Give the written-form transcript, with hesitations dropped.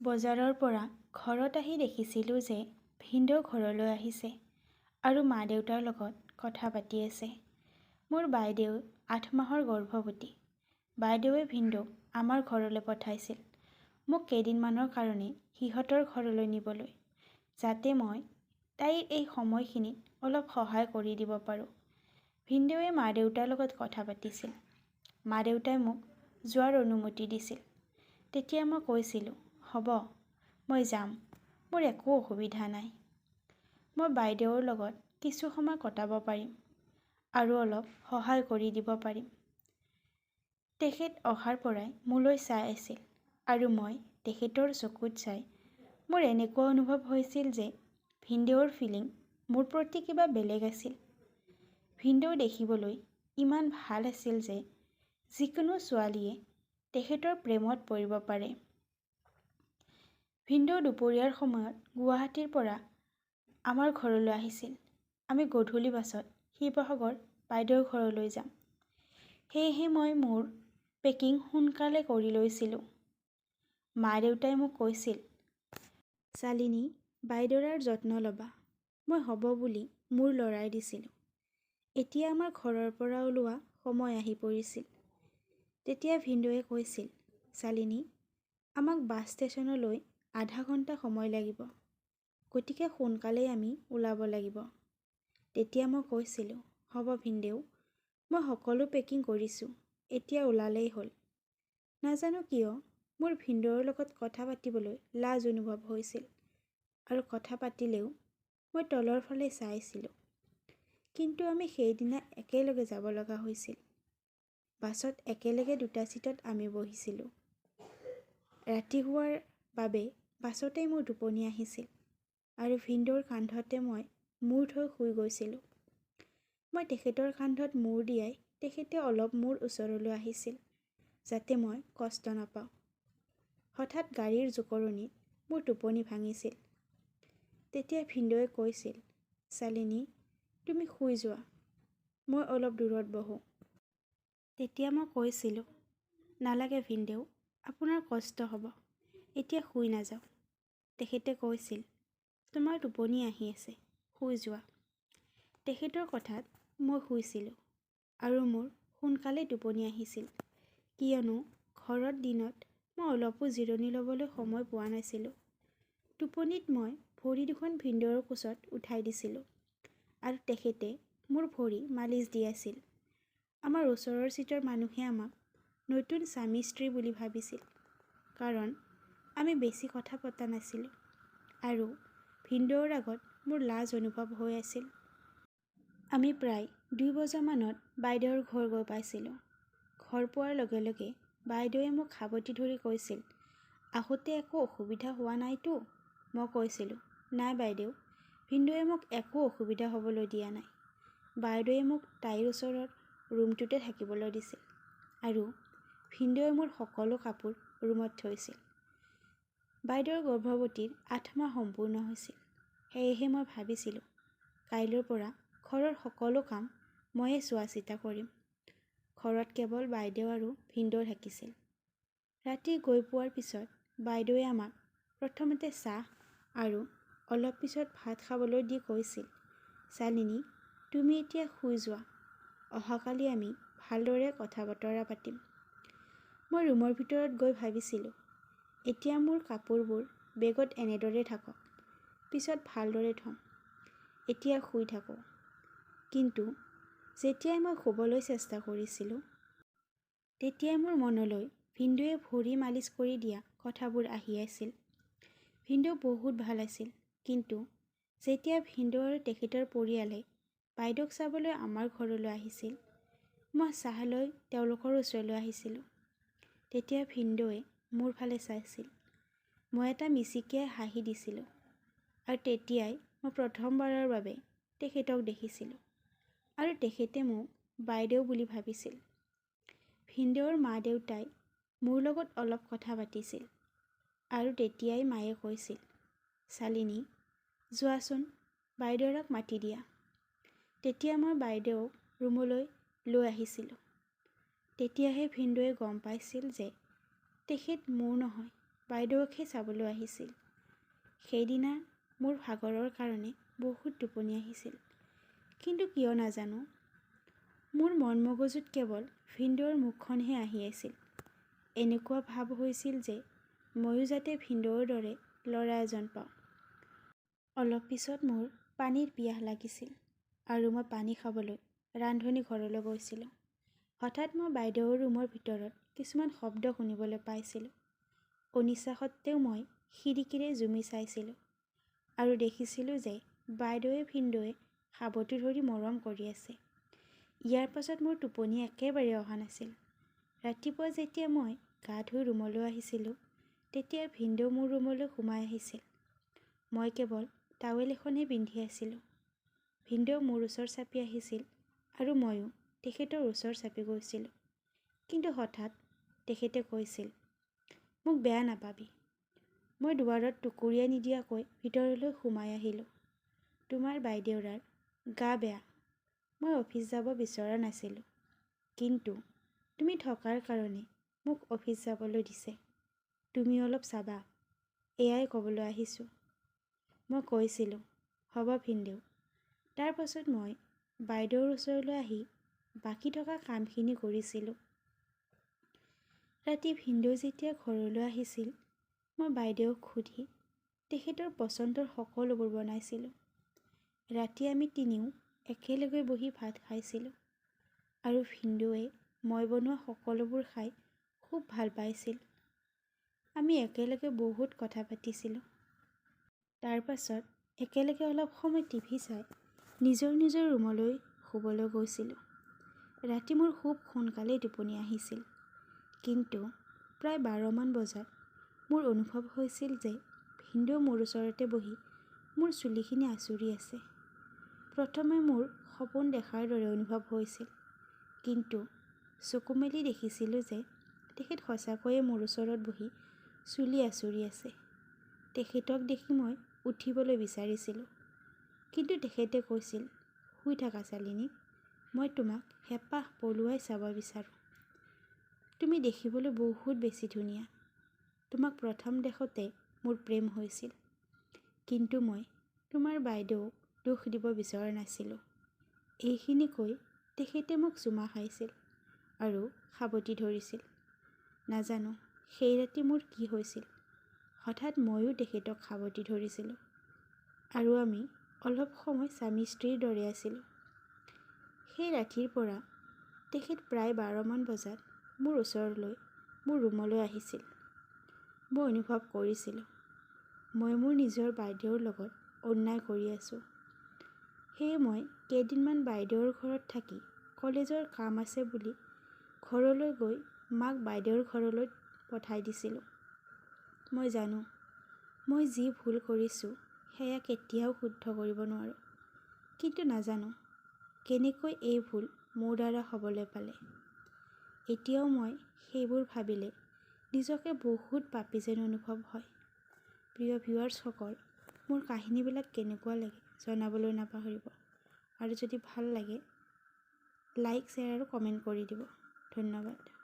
বজাৰৰ পৰা ঘৰত আহি দেখিছিলোঁ যে ভিনদেউ ঘৰলৈ আহিছে আৰু মা দেউতাৰ লগত কথা পাতি আছে। মোৰ বাইদেউ 8 মাহৰ গৰ্ভৱতী। বাইদেৱে ভিনদেউক আমাৰ ঘৰলৈ পঠাইছিল মোক কেইদিনমানৰ কাৰণে সিহঁতৰ ঘৰলৈ নিবলৈ, যাতে মই তাইৰ এই সময়খিনিত অলপ সহায় কৰি দিব পাৰোঁ। ভিনদেউৱে মা দেউতাৰ লগত কথা পাতিছিল। মা দেউতাই মোক যোৱাৰ অনুমতি দিছিল। তেতিয়া মই কৈছিলোঁ, হ'ব, মই যাম, মোৰ একো অসুবিধা নাই। মই বাইদেউৰ লগত কিছু সময় কটাব পাৰিম আৰু অলপ সহায় কৰি দিব পাৰিম। তেখেত অহাৰ পৰাই মোলৈ চাই আছিল আৰু মই তেখেতৰ চকুত চাই মোৰ এনেকুৱা অনুভৱ হৈছিল যে ভিনদেউৰ ফিলিং মোৰ প্ৰতি কিবা বেলেগ আছিল। ভিনদেউ দেখিবলৈ ইমান ভাল আছিল যে যিকোনো ছোৱালীয়ে তেখেতৰ প্ৰেমত পৰিব পাৰে। ভিনদেউ দুপৰীয়াৰ সময়ত গুৱাহাটীৰ পৰা আমাৰ ঘৰলৈ আহিছিল। আমি গধূলি বাছত শিৱসাগৰ বাইদেউৰ ঘৰলৈ যাম। সেয়েহে মই মোৰ পেকিং সোনকালে কৰি লৈছিলোঁ। মা দেউতাই মোক কৈছিল, শালিনী, বাইদেউৰ যত্ন ল'বা। মই হ'ব বুলি মোৰ লৰাই দিছিলোঁ। এতিয়া আমাৰ ঘৰৰ পৰা ওলোৱা সময় আহি পৰিছিল। তেতিয়া ভিনদেউৱে কৈছিল, শালিনী, আমাক বাছ ষ্টেচনলৈ আধা ঘণ্টা সময় লাগিব, গতিকে সোনকালেই আমি ওলাব লাগিব। তেতিয়া মই কৈছিলোঁ, হ'ব ভিনদেউ, মই সকলো পেকিং কৰিছোঁ, এতিয়া ওলালেই হ'ল। নাজানো কিয় মোৰ ভিনদেউৰ লগত কথা পাতিবলৈ লাজ অনুভৱ হৈছিল আৰু কথা পাতিলেও মই তলৰ ফালে চাইছিলোঁ। কিন্তু আমি সেইদিনা একেলগে যাব লগা হৈছিল। বাছত একেলগে 2টা ছিটত আমি বহিছিলোঁ। ৰাতি হোৱাৰ বাবে বাছতেই মোৰ টোপনি আহিছিল আৰু ভিনদেউৰ কান্ধতে মই মূৰ থৈ শুই গৈছিলোঁ। মই তেখেতৰ কান্ধত মূৰ দিয়াই তেখেতে অলপ মোৰ ওচৰলৈ আহিছিল, যাতে মই কষ্ট নাপাওঁ। হঠাৎ গাড়ীৰ জোকৰণিত মোৰ টোপনি ভাঙিছিল। তেতিয়া ভিনদেউৱে কৈছিল, শালিনী, তুমি শুই যোৱা, মই অলপ দূৰত বহোঁ। তেতিয়া মই কৈছিলোঁ, নালাগে ভিনদেউ, আপোনাৰ কষ্ট হ'ব, এতিয়া শুই নাযাওঁ। তেখেতে কৈছিল, তোমাৰ টোপনি আহি আছে, শুই যোৱা। তেখেতৰ কথাত মই শুইছিলোঁ আৰু মোৰ সোনকালে টোপনি আহিছিল, কিয়নো ঘৰত দিনত মই অলপো জিৰণি ল'বলৈ সময় পোৱা নাছিলোঁ। টোপনিত মই ভৰি দুখন ভিনদেউৰ কোচত উঠাই দিছিলোঁ আৰু তেখেতে মোৰ ভৰি মালিচ দি আছিল। আমাৰ ওচৰৰ ছিটৰ মানুহে আমাক নতুন স্বামী স্ত্ৰী বুলি ভাবিছিল, কাৰণ আমি বেছি কথা পতা নাছিলোঁ আৰু ভিনদেউৰ আগত মোৰ লাজ অনুভৱ হৈ আছিল। আমি প্ৰায় 2 বজামানত বাইদেউৰ ঘৰ গৈ পাইছিলোঁ। ঘৰ পোৱাৰ লগে লগে বাইদেউৱে মোক সাবটি ধৰি কৈছিল, আহোঁতে একো অসুবিধা হোৱা নাইতো? মই কৈছিলোঁ, নাই বাইদেউ, ভিনদেউৱে মোক একো অসুবিধা হ'বলৈ দিয়া নাই। বাইদেউৱে মোক তাইৰ ওচৰৰ ৰুমটোতে থাকিবলৈ দিছিল আৰু ভিনদেউৱে মোৰ সকলো কাপোৰ ৰুমত থৈছিল। বাইদেউৰ গৰ্ভৱতীৰ 8 মাহ সম্পূৰ্ণ হৈছিল। সেয়েহে মই ভাবিছিলোঁ, কাইলৈৰ পৰা ঘৰৰ সকলো কাম ময়ে চোৱা চিতা কৰিম। ঘৰত কেৱল বাইদেউ আৰু ভিনদেউ থাকিছিল। ৰাতি গৈ পোৱাৰ পিছত বাইদেউৱে আমাক প্ৰথমতে চাহ আৰু অলপ পিছত ভাত খাবলৈ দি কৈছিল, শালিনী, তুমি এতিয়া শুই যোৱা, অহাকালি আমি ভালদৰে কথা বতৰা পাতিম। মই ৰুমৰ ভিতৰত গৈ ভাবিছিলোঁ, এতিয়া মোৰ কাপোৰবোৰ বেগত এনেদৰে থাকক, পিছত ভালদৰে থ'ম, এতিয়া শুই থাকোঁ। কিন্তু যেতিয়াই মই শুবলৈ চেষ্টা কৰিছিলোঁ, তেতিয়াই মোৰ মনলৈ ভিনদেউৱে ভৰি মালিচ কৰি দিয়া কথাবোৰ আহি আছিল। ভিনদেউ বহুত ভাল আছিল, কিন্তু যেতিয়া ভিনদেউ আৰু তেখেতৰ পৰিয়ালে বাইদেউক চাবলৈ আমাৰ ঘৰলৈ আহিছিল, মই চাহ লৈ তেওঁলোকৰ ওচৰলৈ আহিছিলোঁ। তেতিয়া ভিনদেউৱে মোৰ ফালে চাইছিল। মই এটা মিচিকিয়াই হাঁহি দিছিলোঁ আৰু তেতিয়াই মই প্ৰথমবাৰৰ বাবে তেখেতক দেখিছিলোঁ আৰু তেখেতে মোক বাইদেউ বুলি ভাবিছিল। ভিনদেউৰ মা দেউতাই মোৰ লগত অলপ কথা পাতিছিল আৰু তেতিয়াই মায়ে কৈছিল, শালিনী, যোৱাচোন, বাইদেউৰাক মাতি দিয়া। তেতিয়া মই বাইদেউক ৰুমলৈ লৈ আহিছিলোঁ। তেতিয়াহে ভিনদেউৱে গম পাইছিল যে তেখেত মোৰ নহয়, বাইদেউকহে চাবলৈ আহিছিল। সেইদিনা মোৰ ভাগৰৰ কাৰণে বহুত টোপনি আহিছিল, কিন্তু কিয় নাজানো মোৰ মন মগজুত কেৱল ভিনদেউৰ মুখখনহে আহি আছিল। এনেকুৱা ভাৱ হৈছিল যে ময়ো যাতে ভিনদেউৰ দৰে ল'ৰা এজন পাওঁ। অলপ পিছত মোৰ পানীৰ পিয়াহ লাগিছিল আৰু মই পানী খাবলৈ ৰান্ধনী ঘৰলৈ গৈছিলোঁ। হঠাৎ মই বাইদেউৰ ৰুমৰ ভিতৰত কিছুমান শব্দ শুনিবলৈ পাইছিলোঁ। অনিচ্ছা সত্ত্বেও মই খিৰিকীৰে জুমি চাইছিলোঁ আৰু দেখিছিলোঁ যে বাইদেৱে ভিনদেউৱে সাবটি ধৰি মৰম কৰি আছে। ইয়াৰ পাছত মোৰ টোপনি একেবাৰে অহা নাছিল। ৰাতিপুৱা যেতিয়া মই গা ধুই ৰুমলৈ আহিছিলোঁ, তেতিয়া ভিনদেউ মোৰ ৰুমলৈ সোমাই আহিছিল। মই কেৱল টাৱেল এখনহে পিন্ধি আছিলোঁ। ভিনদেউ মোৰ ওচৰ চাপি আহিছিল আৰু ময়ো তেখেতৰ ওচৰ চাপি গৈছিলোঁ। কিন্তু হঠাৎ তেখেতে কৈছিল, মোক বেয়া নাপাবি। মই দুৱাৰত টুকুৰিয়াই নিদিয়াকৈ ভিতৰলৈ সোমাই আহিলোঁ। তোমাৰ বাইদেউৰাৰ গা বেয়া। মই অফিচ যাব বিচৰা নাছিলোঁ, কিন্তু তুমি থকাৰ কাৰণে মোক অফিচ যাবলৈ দিছে। তুমি অলপ চাবা, এয়াই ক'বলৈ আহিছোঁ। মই কৈছিলোঁ, হ'ব ভিনদেউ। তাৰ পাছত মই বাইদেউৰ ওচৰলৈ আহি বাকী থকা কামখিনি কৰিছিলোঁ। ৰাতি ভিনদেউ যেতিয়া ঘৰলৈ আহিছিল, মই বাইদেউক সুধি তেখেতৰ পচন্দৰ সকলোবোৰ বনাইছিলোঁ। ৰাতি আমি তিনিও একেলগে বহি ভাত খাইছিলোঁ আৰু ভিনদেউৱে মই বনোৱা সকলোবোৰ খাই খুব ভাল পাইছিল। আমি একেলগে বহুত কথা পাতিছিলোঁ। তাৰ পাছত একেলগে অলপ সময় টিভি চাই নিজৰ নিজৰ ৰুমলৈ শুবলৈ গৈছিলোঁ। ৰাতি মোৰ খুব সোনকালেই টোপনি আহিছিল, কিন্তু প্ৰায় 12মান বজাত মোৰ অনুভৱ হৈছিল যে ভিনদেউ মোৰ ওচৰতে বহি মোৰ চুলিখিনি আঁচুৰি আছে। প্ৰথমে মোৰ সপোন দেখাৰ দৰে অনুভৱ হৈছিল, কিন্তু চকু মেলি দেখিছিলোঁ যে তেখেত সঁচাকৈয়ে মোৰ ওচৰত বহি চুলি আঁচুৰি আছে। তেখেতক দেখি মই উঠিবলৈ বিচাৰিছিলোঁ, কিন্তু তেখেতে কৈছিল, শুই থাকা শালিনী, মই তোমাক হেঁপাহ পলুৱাই চাব বিচাৰোঁ। তুমি দেখিবলৈ বহুত বেছি ধুনীয়া। তোমাক প্ৰথম দেখোঁতে মোৰ প্ৰেম হৈছিল, কিন্তু মই তোমাৰ বাইদেউক দোষ দিব বিচৰা নাছিলোঁ। এইখিনি কৈ তেখেতে মোক চুমা খাইছিল আৰু সাবটি ধৰিছিল। নাজানো সেই ৰাতি মোৰ কি হৈছিল। হঠাৎ ময়ো তেখেতক সাবটি ধৰিছিলোঁ আৰু আমি অলপ সময় স্বামী স্ত্ৰীৰ দৰে আছিলোঁ। সেই ৰাতিৰ পৰা তেখেত প্ৰায় 12মান বজাত মোৰ ওচৰলৈ মোৰ ৰুমলৈ আহিছিল। মই অনুভৱ কৰিছিলোঁ মই মোৰ নিজৰ বাইদেউৰ লগত অন্যায় কৰি আছোঁ। সেয়ে মই কেইদিনমান বাইদেউৰ ঘৰত থাকি কলেজৰ কাম আছে বুলি ঘৰলৈ গৈ মাক বাইদেউৰ ঘৰলৈ পঠাই দিছিলোঁ। মই জানো মই যি ভুল কৰিছোঁ সেয়া কেতিয়াও শুদ্ধ কৰিব নোৱাৰোঁ, কিন্তু নাজানো কেনেকৈ এই ভুল মোৰ দ্বাৰা হ'বলৈ পালে। এতিয়াও মই সেইবোৰ ভাবিলে নিজকে বহুত পাপী যেন অনুভৱ হয়। প্ৰিয় ভিউৱাৰ্ছসকল, মোৰ কাহিনীবিলাক কেনেকুৱা লাগে জনাবলৈ নাপাহৰিব আৰু যদি ভাল লাগে লাইক, শ্বেয়াৰ আৰু কমেণ্ট কৰি দিব। ধন্যবাদ।